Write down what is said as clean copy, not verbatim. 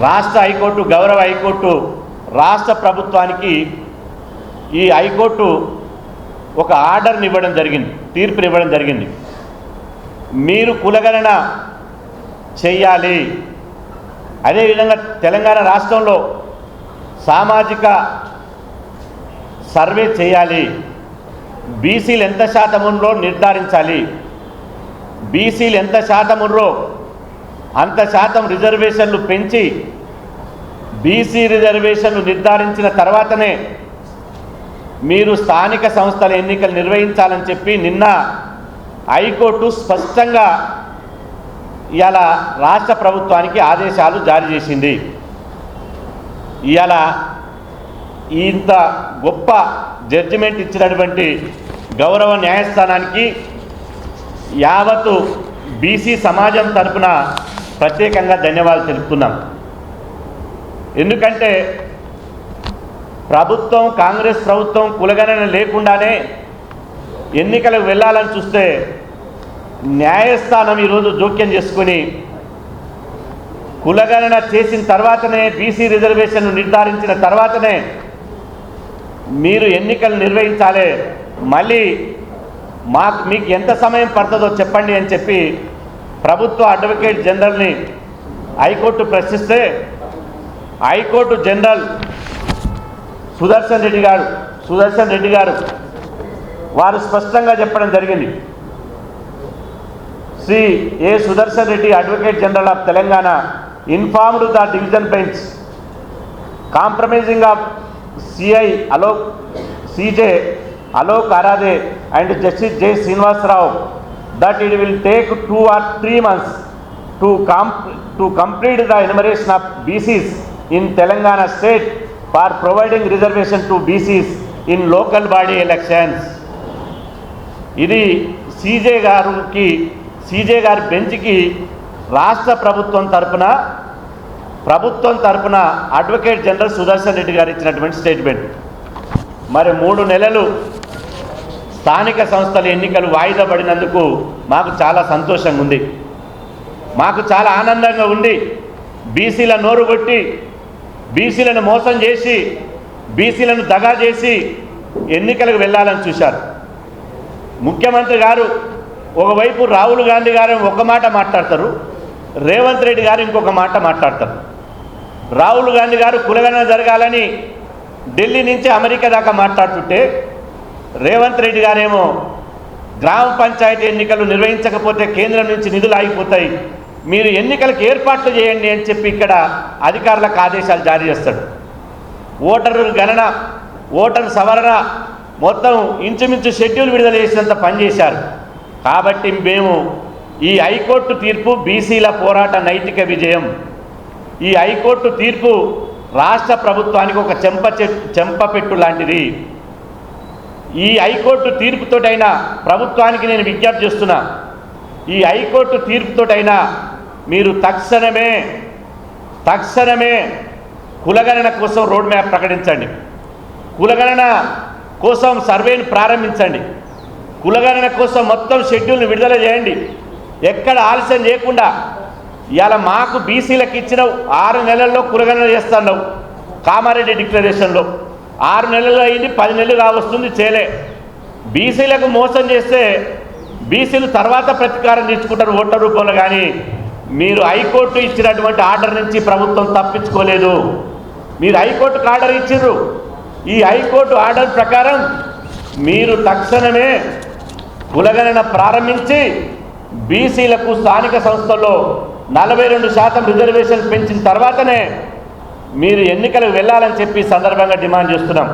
రాష్ట్ర హైకోర్టు, గౌరవ హైకోర్టు రాష్ట్ర ప్రభుత్వానికి ఈ హైకోర్టు ఒక ఆర్డర్ని ఇవ్వడం జరిగింది, తీర్పునివ్వడం జరిగింది. మీరు కులగణన చెయ్యాలి. అదేవిధంగా తెలంగాణ రాష్ట్రంలో సామాజిక సర్వే చేయాలి. బీసీలు ఎంత శాతం ఉన్నారో నిర్ధారించాలి. బీసీలు ఎంత శాతం ఉన్నారో అంత శాతం రిజర్వేషన్లు పెంచి బీసీ రిజర్వేషన్లు నిర్ధారించిన తర్వాతనే మీరు స్థానిక సంస్థల ఎన్నికలు నిర్వహించాలని చెప్పి నిన్న హైకోర్టు స్పష్టంగా ఇవాళ రాష్ట్ర ప్రభుత్వానికి ఆదేశాలు జారీ చేసింది. ఇవాళ ఇంత గొప్ప జడ్జిమెంట్ ఇచ్చినటువంటి గౌరవ న్యాయస్థానానికి యావత్తు బీసీ సమాజం తరపున ప్రత్యేకంగా ధన్యవాదాలు తెలుపుతున్నాం. ఎందుకంటే ప్రభుత్వం, కాంగ్రెస్ ప్రభుత్వం కులగణన లేకుండానే ఎన్నికలకు వెళ్ళాలని చూస్తే న్యాయస్థానం ఈరోజు జోక్యం చేసుకుని కులగణన చేసిన తర్వాతనే, బీసీ రిజర్వేషన్లు నిర్ధారించిన తర్వాతనే మీరు ఎన్నికలు నిర్వహించాలి, మళ్ళీ మీకు ఎంత సమయం పడుతుందో చెప్పండి అని చెప్పి ప్రభుత్వ అడ్వకేట్ జనరల్ని హైకోర్టు ప్రశ్నిస్తే హైకోర్టు జనరల్ సుదర్శన్ రెడ్డి గారు వారు స్పష్టంగా చెప్పడం జరిగింది. Shri A Sudarshan Reddy, advocate general of Telangana, informed the division bench compromising of CJ Alok Arade and Justice J. Srinivasarao that it will take 2 or 3 months to complete the enumeration of BCs in Telangana state for providing reservation to BCs in local body elections. ఇది CJ గారి బెంచ్కి రాష్ట్ర ప్రభుత్వం తరపున advocate general Sudarshan Reddy గారు ఇచ్చినటువంటి statement. మరి 3 నెలలు స్థానిక సంస్థల ఎన్నికలు వాయిదా పడినందుకు మాకు చాలా సంతోషంగా ఉంది, మాకు చాలా ఆనందంగా ఉంది. బీసీల నోరు కొట్టి, బీసీలను మోసం చేసి, బీసీలను దగా చేసి ఎన్నికలకు వెళ్ళాలని చూశారు. ముఖ్యమంత్రి గారు ఒకవైపు రాహుల్ గాంధీ గారు ఒక మాట మాట్లాడతారు, రేవంత్ రెడ్డి గారు ఇంకొక మాట మాట్లాడతారు. రాహుల్ గాంధీ గారు కులగణన జరగాలని ఢిల్లీ నుంచి అమెరికా దాకా మాట్లాడుతుంటే, రేవంత్ రెడ్డి గారేమో గ్రామ పంచాయతీ ఎన్నికలు నిర్వహించకపోతే కేంద్రం నుంచి నిధులు ఆగిపోతాయి, మీరు ఎన్నికలకు ఏర్పాట్లు చేయండి అని చెప్పి ఇక్కడ అధికారులకు ఆదేశాలు జారీ చేస్తాడు. ఓటరు గణన, ఓటరు సవరణ మొత్తం ఇంచుమించు షెడ్యూల్ విడుదల చేసినంత పనిచేశారు. కాబట్టి మేము ఈ హైకోర్టు తీర్పు బీసీల పోరాట నైతిక విజయం. ఈ హైకోర్టు తీర్పు రాష్ట్ర ప్రభుత్వానికి ఒక చెంపపెట్టు లాంటిది. ఈ హైకోర్టు తీర్పుతోటైనా ప్రభుత్వానికి నేను విజ్ఞప్తి చేస్తున్నా, ఈ హైకోర్టు తీర్పుతోటైనా మీరు తక్షణమే కులగణన కోసం రోడ్ మ్యాప్ ప్రకటించండి, కులగణన కోసం సర్వేను ప్రారంభించండి, కులగణన కోసం మొత్తం షెడ్యూల్ని విడుదల చేయండి. ఎక్కడ ఆలస్యం చేయకుండా ఇవాళ మాకు బీసీలకు ఇచ్చిన 6 నెలల్లో కులగణన చేస్తున్నావు. కామారెడ్డి డిక్లరేషన్లో 6 నెలలు అయింది, 10 నెలలు కావస్తుంది, చేయలే. బీసీలకు మోసం చేస్తే బీసీలు తర్వాత ప్రతీకారం తీసుకుంటారు ఓటర్ రూపంలో. కానీ మీరు హైకోర్టు ఇచ్చినటువంటి ఆర్డర్ నుంచి ప్రభుత్వం తప్పించుకోలేదు. మీరు హైకోర్టుకు ఆర్డర్ ఇచ్చిర్రు. ఈ హైకోర్టు ఆర్డర్ ప్రకారం మీరు తక్షణమే కులగణన ప్రారంభించి బీసీలకు స్థానిక సంస్థల్లో 42% రిజర్వేషన్ పెంచిన తర్వాతనే మీరు ఎన్నికలకు వెళ్ళాలని చెప్పి సందర్భంగా డిమాండ్ చేస్తున్నాం.